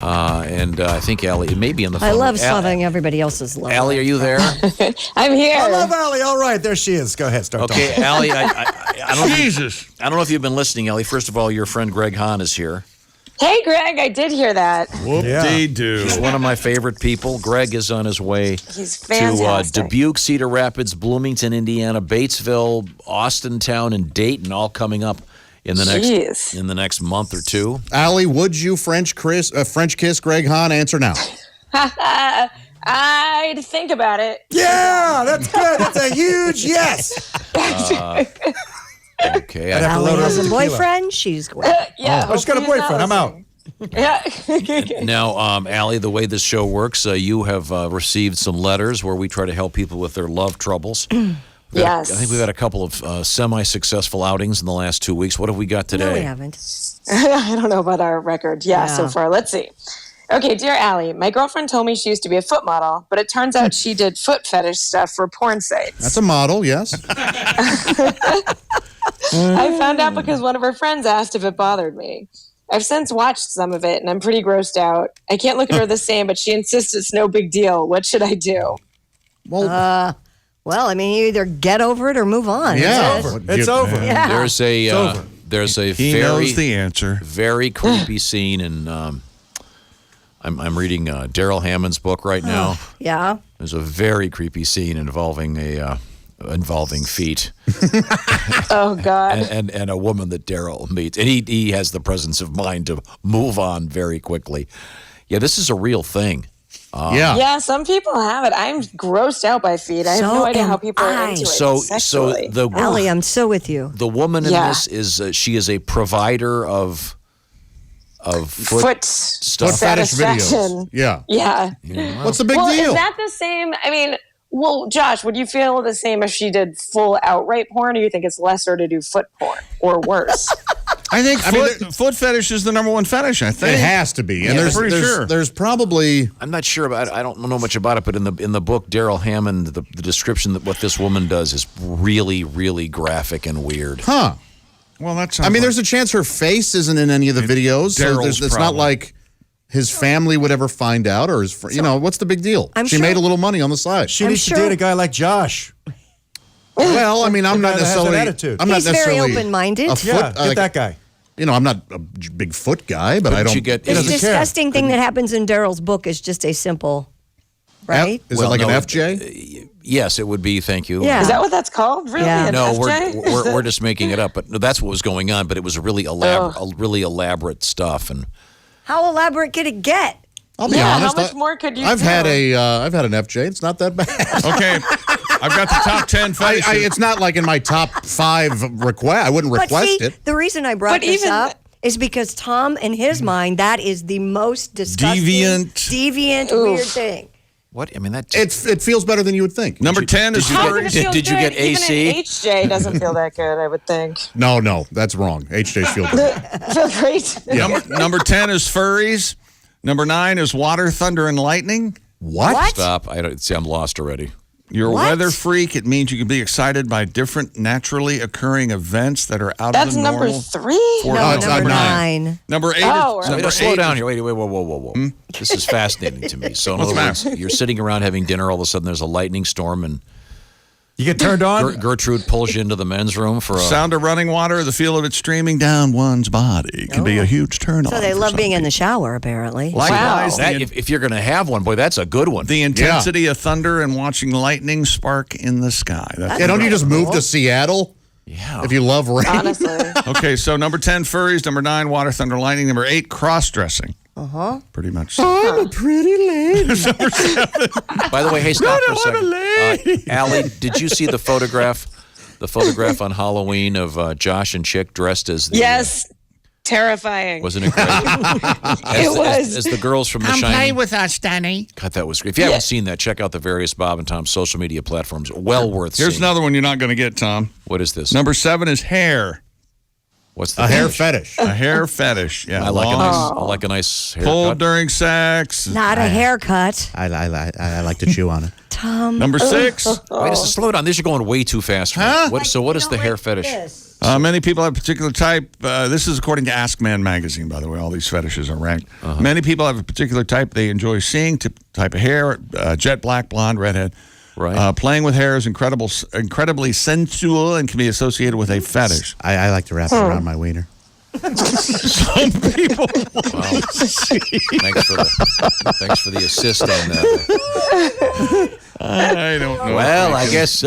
And I think Allie, it may be on the phone. I love smothering everybody else's love. Allie, are you there? I'm here. I love Allie. All right, there she is. Go ahead, start talking. Okay, Allie, I don't I don't know if you've been listening, Allie. First of all, your friend Greg Hahn is here. Hey, Greg, I did hear that. Whoop-dee-doo. He's one of my favorite people. Greg is on his way He's fantastic. to Dubuque, Cedar Rapids, Bloomington, Indiana, Batesville, Austintown, and Dayton, all coming up in the next month or two. Allie, would you French kiss Greg Hahn? Answer now. I'd think about it. Yeah, that's good. That's a huge yes. Okay. Allie has a boyfriend. She's great. Yeah. She's got a boyfriend. I'm out. Yeah. Now, Allie, the way this show works, you have received some letters where we try to help people with their love troubles. Yes. I think we've had a couple of semi-successful outings in the last 2 weeks. What have we got today? No, we haven't. I don't know about our record. Yeah, so far. Let's see. Okay, dear Allie, my girlfriend told me she used to be a foot model, but it turns out she did foot fetish stuff for porn sites. That's a model, yes. I found out because one of her friends asked if it bothered me. I've since watched some of it, and I'm pretty grossed out. I can't look at her the same, but she insists it's no big deal. What should I do? Well, I mean, you either get over it or move on. Yeah. It's over. Yeah. There's a He knows the answer. very creepy scene, and I'm reading Daryl Hammond's book right now. Yeah. There's a very creepy scene involving feet. Oh, God. and a woman that Daryl meets, and he has the presence of mind to move on very quickly. Yeah, this is a real thing. Yeah, some people have it. I'm grossed out by feet. I have no idea how people are into it sexually. Allie, I'm so with you. The woman in this is she is a provider of foot stuff. Foot fetish satisfaction. videos. Yeah. What's the big Well, deal? is that the same? I mean, well, Josh, would you feel the same if she did full outright porn, or you think it's lesser to do foot porn, or worse? I think foot fetish is the number one fetish, I think. It has to be. And Yeah, there's probably... I'm not sure about it. I don't know much about it, but in the book, Daryl Hammond, the description that what this woman does is really, really graphic and weird. Huh. Well, that's. I mean, there's a chance her face isn't in any of the videos. So it's not problem. like his family would ever find out, or his what's the big deal? She made a little money on the side. She needs to date a guy like Josh. Well, I mean, I'm not guy that has necessarily. an attitude. I'm not He's very necessarily open-minded. a foot- Yeah, get that guy. I'm not a big foot guy, but I Couldn't don't. you get- This doesn't care. disgusting thing that happens in Daryl's book is just a simple, right? Is it like an FJ? Yes, it would be. Thank you. Yeah. Is that what that's called? Really? Yeah. An No, FJ? we're just making it up, but no, that's what was going on. But it was a really elaborate stuff, and How elaborate could it get? I'll be Yeah, honest. how much more could you I've do? had an FJ. It's not that bad. Okay. I've got the top 10 fetishes. It's not like in my top 5 request. I wouldn't But request see, it. the reason I brought this up is because Tom, in his mind, that is the most disgusting, deviant, weird thing. what? I mean, that It feels better than you would think. Number 10 is How could it feel Did you good? get AC? Even an HJ doesn't feel that good, I would think. No, that's wrong. HJ's feel good. Feel great. number 10 is furries. Number 9 is water, thunder, and lightning. What? Stop! I don't see. I'm lost already. You're a What? weather freak. It means you can be excited by different naturally occurring events that are out That's of the number normal. 3? No, it's number not 9. Number 8 Oh, is right. number Wait, slow 8 down is- here. Wait, whoa. This is fascinating to me. So, in What's other the words, matter? you're sitting around having dinner. All of a sudden, there's a lightning storm, and You get turned on? Gertrude pulls you into the men's room for a. Sound of running water, the feel of it streaming down one's body can be a huge turn on. So they for love some being in the people. shower, apparently. Likewise, That, if you're going to have one, boy, that's a good one. the intensity of thunder and watching lightning spark in the sky. That's Yeah, don't you just move to Seattle? Yeah. If you love rain. Honestly. Okay, so number 10, furries. Number 9, water, thunder, lightning. Number 8, cross-dressing. Pretty much. I'm a pretty lady. By the way, hey, stop for a second. Allie, did you see the photograph? The photograph on Halloween of Josh and Chick dressed as the. Yes. Terrifying. Wasn't it great? As the girls from The Shining. play with us, Danny. God, that was great. If you haven't seen that, check out the various Bob and Tom social media platforms. Well worth Here's seeing. another one you're not going to get, Tom. What is this? Number 7 is hair. What's the A hair fetish. A hair fetish. Yeah, I like a long, nice. I like a nice pulled haircut. during sex. Not a haircut. I like to chew on it. Tom. Number 6. Wait, slow down. These are going way too fast. For me. Huh? What is the hair fetish? Many people have a particular type. This is according to Ask Man magazine, by the way. All these fetishes are ranked. Many people have a particular type they enjoy seeing, type of hair, jet black, blonde, redhead. Right. Playing with hair is incredibly sensual and can be associated with a fetish. I like to wrap it around my wiener. Some people. Wow. Thanks for the assist on that. I don't know. Well, I guess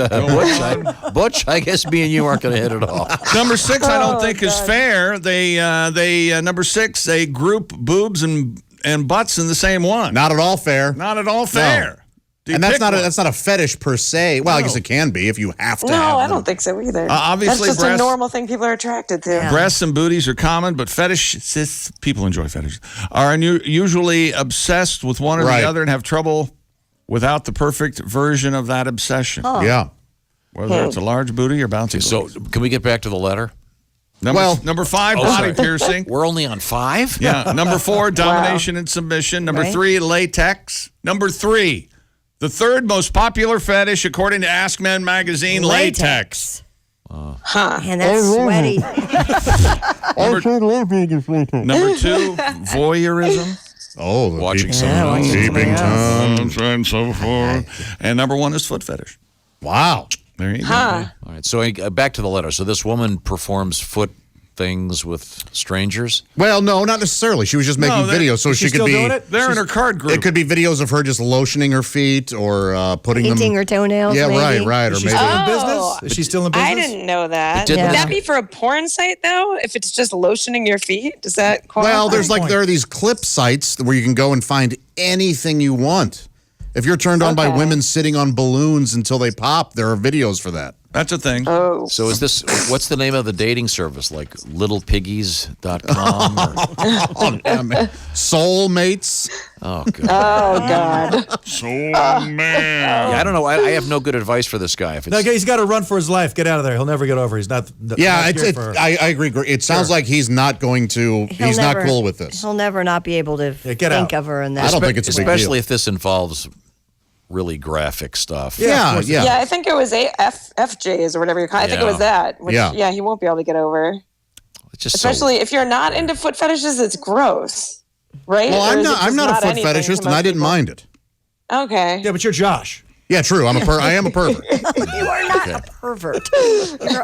Butch. I guess me and you aren't going to hit it off. Number 6, I don't think is fair. They number 6, they group boobs and butts in the same one. Not at all fair. Not at all fair. And that's not a fetish per se. Well, I guess it can be if you have to. No, I don't think so either. Obviously, that's just a normal thing people are attracted to. Breasts and booties are common, but fetishists, people enjoy fetishes, are usually obsessed with one or the other and have trouble without the perfect version of that obsession. Yeah. Whether it's a large booty or bouncy. So, can we get back to the letter? Number 5, body piercing. We're only on 5? Yeah. Number 4, domination and submission. Number 3, latex. Number 3, the third most popular fetish, according to Ask Men magazine, latex. And that's sweaty. Number 2, voyeurism. Oh, Watching keeping time. And so forth. And number 1 is foot fetish. Wow. There you go. All right. So back to the letter. So this woman performs foot things with strangers? Well, no, not necessarily. She was just making videos, so she could be. They're in her card group. It could be videos of her just lotioning her feet or putting painting her toenails. Yeah, maybe. right. Or Is she maybe still in business? Is she still in business? I didn't know that. Would that be for a porn site though? If it's just lotioning your feet, does that qualify? Well, there are these clip sites where you can go and find anything you want. If you're turned on by women sitting on balloons until they pop, there are videos for that. That's a thing. Oh. So is this, what's the name of the dating service? Like littlepiggies.com? Soulmates. Oh, God. Oh, God. Man. Yeah, I don't know. I have no good advice for this guy. If it's, He's got to run for his life. Get out of there. He'll never get over. He's not. I agree. It sounds like he's not going to. He's not cool with this. He'll never not be able to think of her in that. I don't think it's a big deal. Especially if this involves really graphic stuff. Yeah. Yeah, I think it was FJs or whatever you call it. I think it was that. Which, he won't be able to get over. It's just especially if you're not into foot fetishes, it's gross, right? Well, I'm not a foot fetishist, and I didn't mind it. Okay. Yeah, but you're Josh. Yeah, true. I am a pervert. You are not a pervert.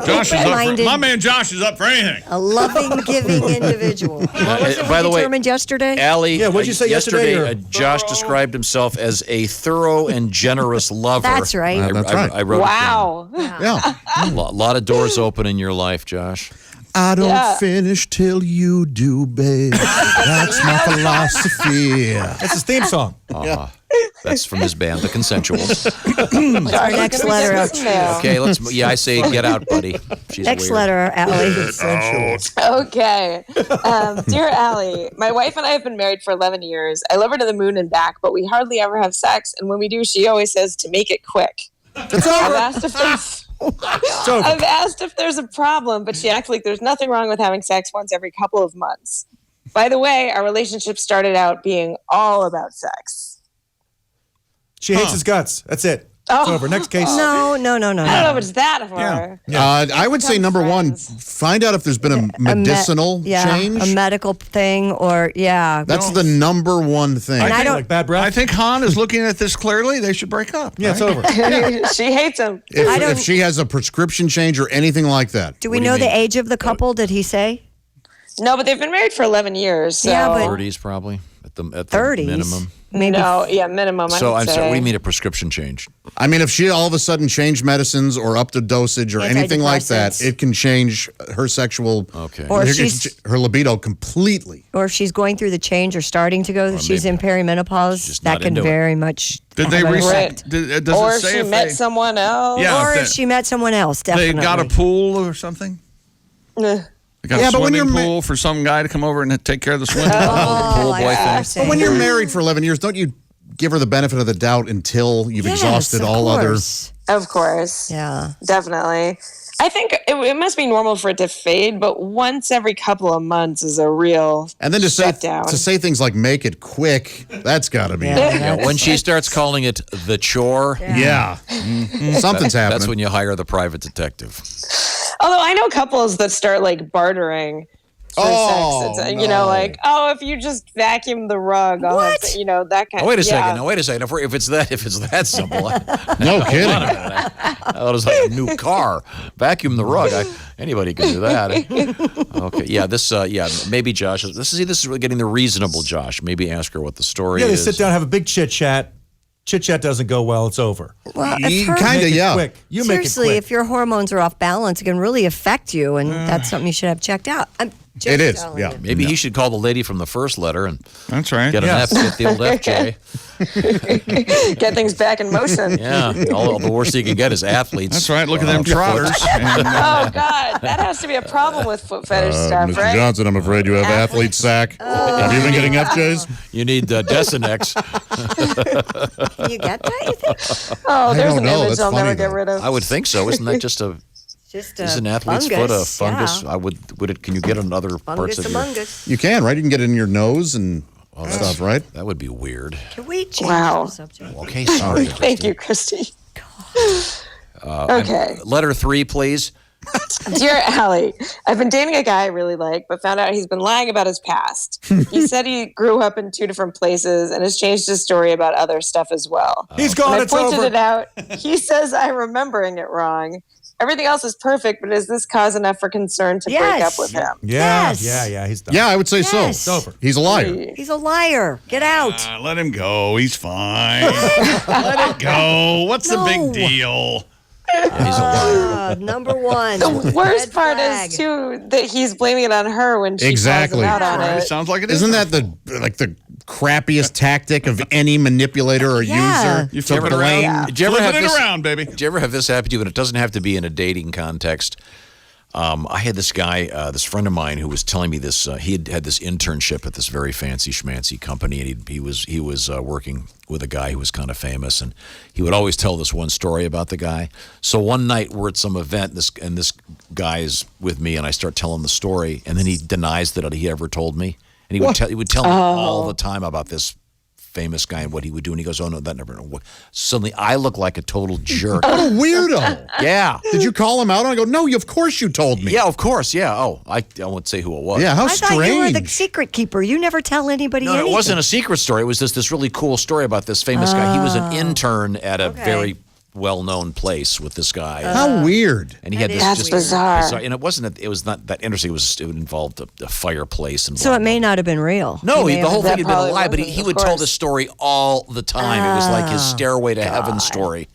Josh is up for, my man Josh is up for anything. A loving, giving individual. What was it by the way, determined yesterday? Allie, what'd you say yesterday? Josh described himself as a thorough and generous lover. That's right. That's right. I wrote Wow. Yeah. a lot of doors open in your life, Josh. I don't finish till you do, babe. That's my philosophy. That's his theme song. That's from his band, The Consensuals. Our next letter out. Okay, I say get out, buddy. She's Next weird. letter, Allie. Okay. Dear Allie, my wife and I have been married for 11 years. I love her to the moon and back, but we hardly ever have sex. And when we do, she always says to make it quick. I've asked if there's a problem, but she acts like there's nothing wrong with having sex once every couple of months. By the way, our relationship started out being all about sex. She hates his guts. That's it. It's over. Next case. No. I don't know if it's that far. I would say number one, find out if there's been a medicinal change. A medical thing, or That's the number one thing. And I don't like bad breath. I think Han is looking at this clearly. They should break up. Yeah, it's over. She hates him. If she has a prescription change or anything like that. Do we know the age of the couple? Did he say? No, but they've been married for 11 years. So. Yeah, but 30s probably at the 30s minimum. Maybe. No, minimum. So I I'm would sorry. say. What do you mean a prescription change? I mean, if she all of a sudden changed medicines or upped a dosage or anything like that, Antidepressants. it can change her sexual, Or if her libido completely. Or if she's going through the change or starting to go, she's in perimenopause, that can very much. Did they have an reset? effect. Does or it if say she if met they, someone else. Yeah, Or if she met someone else, definitely. they got a pool or something? Ugh. They got a swimming pool for some guy to come over and take care of the swimming pool. Pool boy thing. But when you're married for 11 years, don't you give her the benefit of the doubt until you've exhausted all other? Of course. Yeah. Definitely. I think it must be normal for it to fade, but once every couple of months is a real And then to shutdown. say things like "make it quick," that's got to be. When she starts calling it the chore, something's happening. That's when you hire the private detective. Although I know couples that start like bartering for sex. It's, you know, like, oh, if you just vacuum the rug, you know, that kind. Oh, wait a second. Now, wait a second. If it's that simple, No kidding. I thought it was like a new car. Vacuum the rug. Anybody can do that. Okay. Yeah. This. Maybe Josh. This is really getting the reasonable Josh. Maybe ask her what the story is. Yeah, they sit down, have a big chit chat. Chit chat doesn't go well. It's over. Well, Kind of, yeah. Quick. You make it seriously, quick. if your hormones are off balance, it can really affect you, and that's something you should have checked out. It is, yeah. Maybe he should call the lady from the first letter and That's right. get get the old FJ. Get things back in motion. Yeah. All the worst you can get is athletes. That's right. Look at them trotters. And, Oh God, that has to be a problem with foot fetish stuff, Mr. right? Johnson, I'm afraid you have athlete sack. Have you been getting FJs? You need Desinex. Can you get that, you think? Oh, there's don't an know. image That's I'll funny, never get though. rid of. I would think so. Isn't that just a? Just Is an athlete's foot a fungus? Yeah. Would it? Can you get on other parts Fungus of your? among us. You can, right? You can get it in your nose and stuff, right? That would be weird. Can we change Wow. the subject? Okay, sorry. Thank you, Christy. Okay. Letter 3, please. Dear Allie, I've been dating a guy I really like, but found out he's been lying about his past. He said he grew up in 2 different places and has changed his story about other stuff as well. He's gone. When I It's pointed over. it out, he says I'm remembering it wrong. Everything else is perfect, but is this cause enough for concern to break up Yes. with him? Yeah, Yes. yeah. He's done. Yeah, I would say so. Yes. It's over. He's a liar. He's a liar. Get out. let him go. He's fine. Let it go. What's the big No. deal? He's a liar. The Number 1. worst Red part flag. is too that he's blaming it on her when she Exactly. calls him out on Right, it. sounds like it is. Isn't that the crappiest tactic of any manipulator or Yeah. user? You to flip it blame? around. Did you ever Flipping have it this? around, baby. Did you ever have this happen to you? And it doesn't have to be in a dating context. I had this guy, this friend of mine, who was telling me this. He had this internship at this very fancy schmancy company, and he was working with a guy who was kind of famous, and he would always tell this one story about the guy. So one night we're at some event, and this guy is with me, and I start telling the story, and then he denies that he ever told me, and he would tell me all the time about this famous guy and what he would do, and he goes, "Oh no, that never." Suddenly, I look like a total jerk. What a weirdo. Yeah. Did you call him out? And I go, no, of course you told me. Yeah, of course. Yeah. Oh, I won't say who it was. Yeah, how I thought you were the strange. secret keeper. You never tell anybody No, anything. it wasn't a secret story. It was just this really cool story about this famous guy. He was an intern at a Okay. very well-known place with this guy. How weird. And he had this That's just bizarre. And it was not that interesting. It involved a fireplace and So blah, it may blah. not have been real. No, He may the whole have- thing had been a probably lie, but wasn't, he of would tell course. this story all the time. It was like his stairway to heaven God. story.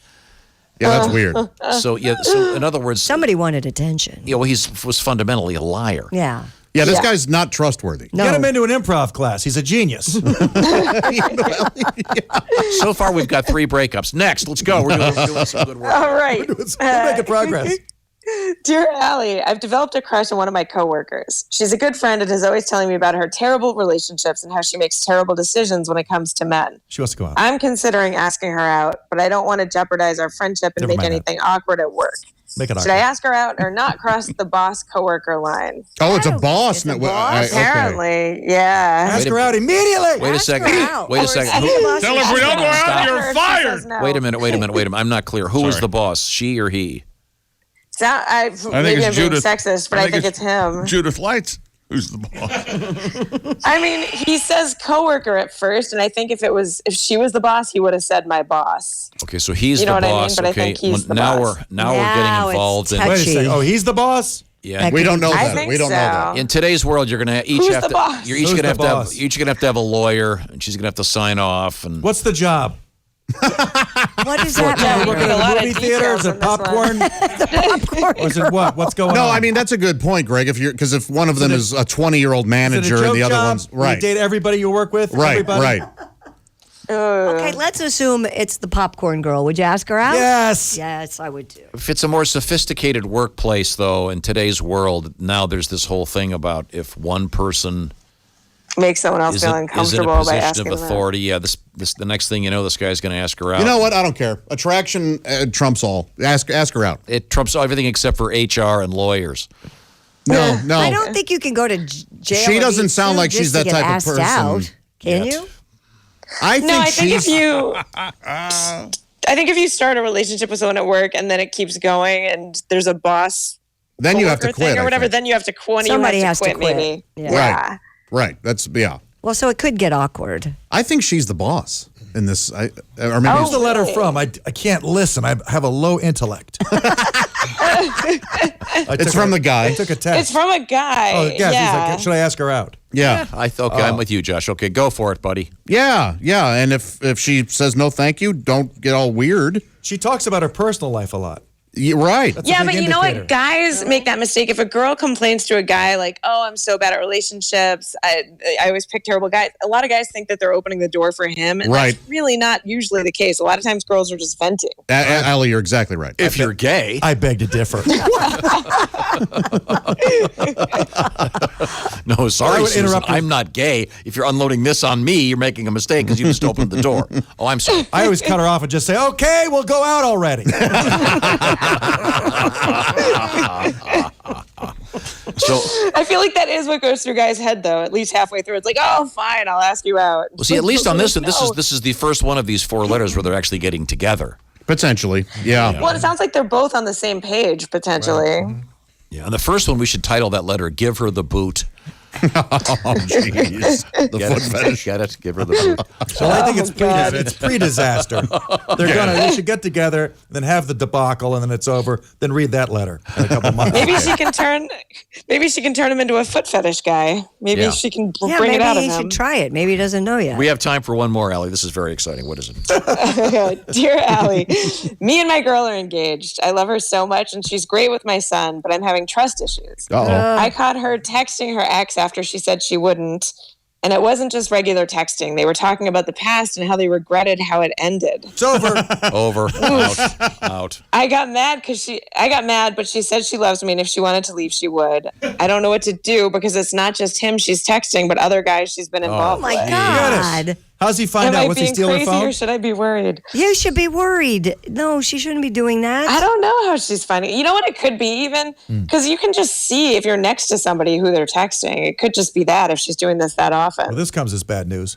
Yeah, that's weird. So in other words, Somebody wanted attention. he was fundamentally a liar. Yeah. Yeah, this Yeah. guy's not trustworthy. No. Get him into an improv class. He's a genius. So far, we've got 3 breakups. Next, let's go. We're doing some good work. All right. We're making progress. Dear Allie, I've developed a crush on one of my coworkers. She's a good friend and is always telling me about her terrible relationships and how she makes terrible decisions when it comes to men. She wants to go out. I'm considering asking her out, but I don't want to jeopardize our friendship and Never make mind that. anything awkward at work. Make it Should I awkward. ask her out or not cross the boss coworker line? Oh, it's a Oh, boss. it's a No, boss? okay. Apparently, yeah. Ask her out immediately. Wait a Ask second. her out. Wait a Or second. say Who- the boss Tell is- her if we don't go out, Stop. you're Her if she fired. says no. Wait a minute. I'm not clear. Who was Sorry. the boss? She or he? Maybe it's I'm being Judith. sexist, but I think it's him. Judith Lights. Who's the boss? I mean, he says coworker at first, and I think if she was the boss, he would have said my boss. Okay, so he's You know the what I mean? boss. But I Okay, think he's the now boss. we're Now getting it's involved in. touchy. Wait a second. Oh, he's the boss? Yeah. We don't know I that. think We don't know that. so. In today's world, you're gonna each Who's have the to. boss? You're each Who's gonna the have boss? to. Each gonna have to have a lawyer, and she's gonna have to sign off. And What's the job? What does that Yeah, mean? we're Working getting a in lot a of movie theater? Is details it on this one. popcorn? Or is it what? What's going on? No, I mean that's a good point, Greg. If one of them is a 20-year-old is it a manager joke and the other job? one's right, You date everybody you work with? right, Everybody? right. Okay, let's assume it's the popcorn girl. Would you ask her out? Yes. Yes, I would too. if it's a more sophisticated workplace, though, in today's world, now there's this whole thing about if one person Make someone else is feel in a uncomfortable by position asking of them out. authority. Yeah, the next thing you know, this guy's gonna ask her out. You know what? I don't care. Attraction trumps all. Ask her out. It trumps everything except for HR and lawyers. No. I don't think you can go to jail. She or doesn't be sound sued like just she's to that get type of asked person Out. Can yet. you? I think No, I think she's. if you start a relationship with someone at work and then it keeps going and there's a boss Then you have to coworker quit, thing or I whatever. think. Then you have to quit. Somebody you have has to quit. maybe. Yeah. Right. That's Well, so it could get awkward. I think she's the boss in this. Or maybe Where's the it's- letter from? I can't listen. I have a low intellect. It's from the guy. I took a test. It's from a guy. Oh, yeah. Yeah. He's like, should I ask her out? Yeah. I'm with you, Josh. Okay, go for it, buddy. Yeah. And if she says no, thank you, don't get all weird. She talks about her personal life a lot. You're right. That's a Yeah, big but you know indicator. what? Guys make that mistake. If a girl complains to a guy like, "Oh, I'm so bad at relationships. I always pick terrible guys." A lot of guys think that they're opening the door for him, and Right. that's really not usually the case. A lot of times, girls are just venting. Allie, you're exactly right. If you're gay, I beg to differ. no, I sorry, would Susan, interrupt you. I'm not gay. If you're unloading this on me, you're making a mistake because you just opened the door. Oh, I'm sorry. I always cut her off and just say, okay, we'll go out already. So, I feel like that is what goes through guys' head, though. At least halfway through, it's like, "Oh, fine, I'll ask you out." well, see, at least on this, No. this is the first one of these 4 letters where they're actually getting together. Potentially. Yeah. Well, it sounds like they're both on the same page potentially. Yeah, and the first one we should title that letter "Give Her the Boot." Oh, jeez. The Get foot it? fetish. Get it? Give her the boot. So I think it's pre-disaster. They should get together, then have the debacle, and then it's over. Then read that letter in a couple months. Maybe she can turn him into a foot fetish guy. Maybe Yeah. she can Yeah, bring maybe it out of he him. should try it. Maybe he doesn't know yet. We have time for one more, Allie. This is very exciting. What is it? Dear Allie, me and my girl are engaged. I love her so much, and she's great with my son, but I'm having trust issues. Uh-oh. I caught her texting her ex after she said she wouldn't. And it wasn't just regular texting. They were talking about the past and how they regretted how it ended. It's over. Over. Out. I got mad but she said she loves me and if she wanted to leave, she would. I don't know what to do because it's not just him she's texting, but other guys she's been Oh involved my with. God. How's he find Am out? I What's he being steal her crazy phone? or should I be worried? You should be worried. No, she shouldn't be doing that. I don't know how she's finding it. You know what it could be even? Because you can just see if you're next to somebody who they're texting. It could just be that if she's doing this that often. Well, this comes as bad news.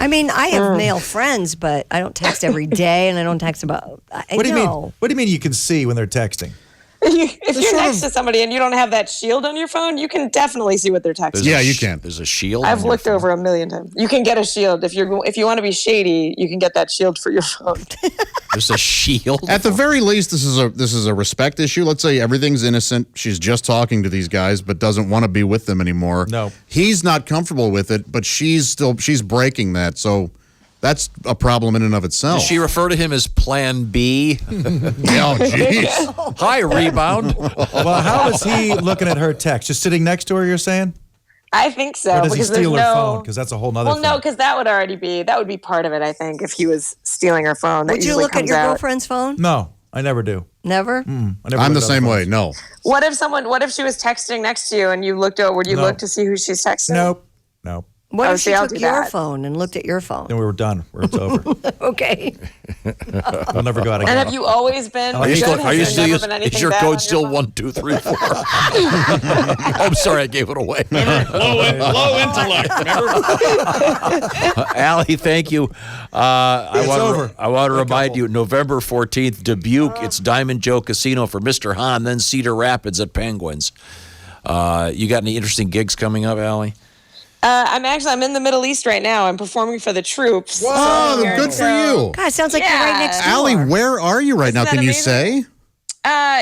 I mean, I have male friends, but I don't text every day, and I don't text about. What do you mean? What do you mean you can see when they're texting? If you're next to somebody and you don't have that shield on your phone, you can definitely see what they're texting. Yeah, you can. There's a shield. I've on your looked phone. over 1,000,000 times. You can get a shield if you want to be shady. You can get that shield for your phone. There's a shield. At the very least, this is a respect issue. Let's say everything's innocent. She's just talking to these guys, but doesn't want to be with them anymore. No. He's not comfortable with it, but she's breaking that. So that's a problem in and of itself. Does she refer to him as Plan B? Oh, jeez. Hi, rebound. Well, how is he looking at her text? Just sitting next to her, you're saying? I think so. Or does he because steal there's her no, phone? Because that's a whole nother Well, thing. no, because that would be part of it. I think if he was stealing her phone, that Would you usually look at comes your out. girlford's phone? No, I never do. Never. I never I'm look the at same other way. phones. No. What if she was texting next to you and you looked over? Would you No. look to see who she's texting? Nope. What Oh, if she see, I'll took do your that. phone and looked at your phone? Then we were done. It's over. Okay. We'll never go out again. And have you always been? Are you good? still- Has Are you there still? never been anything Is your bad code on still phone? 1, 2, 3, 4? Oh, I'm sorry, I gave it away. Low intellect, remember? Allie, thank you. It's over. I want to remind you, November 14th, Dubuque. It's Diamond Joe Casino for Mr. Hahn, then Cedar Rapids at Penguins. You got any interesting gigs coming up, Allie? I'm in the Middle East right now. I'm performing for the troops. Oh, good for you. God, it sounds like you're right next door. Allie, where are you right now? that Can you amazing? say?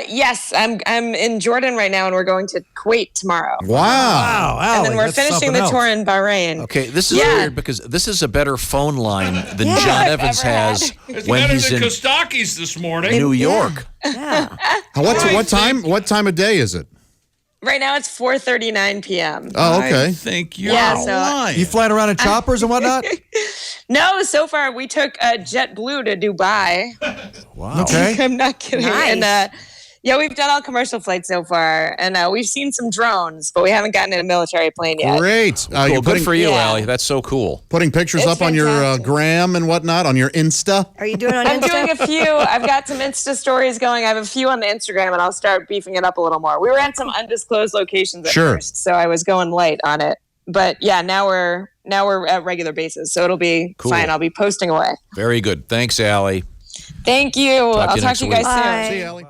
Yes, I'm in Jordan right now, and we're going to Kuwait tomorrow. Wow. Wow, Allie, And then we're that's finishing something the else. tour in Bahrain. Okay, this is Yeah. weird because this is a better phone line than Yeah. John I've Evans ever had. has It's when better he's than in Kostakis this morning. New York. Yeah. What time of day is it? Right now, it's 4:39 p.m. Oh, I okay. think you're Yeah, so- lying. You flying around in choppers and whatnot? No, so far we took JetBlue to Dubai. Wow. Okay. I'm not kidding. Nice. And yeah, we've done all commercial flights so far, and we've seen some drones, but we haven't gotten in a military plane yet. Great. Well, You're good for you, Yeah. Allie. That's so cool. putting pictures It's up on your fantastic. gram and whatnot, on your Insta. Are you doing it on I'm Insta? doing a few. I've got some Insta stories going. I have a few on the Instagram, and I'll start beefing it up a little more. We were at some undisclosed locations at Sure. first, so I was going light on it. But yeah, now we're at regular basis, so it'll be Cool. fine. I'll be posting away. Very good. Thanks, Allie. Thank you. to I'll you talk next to you guys week. soon. Bye. See you, Allie.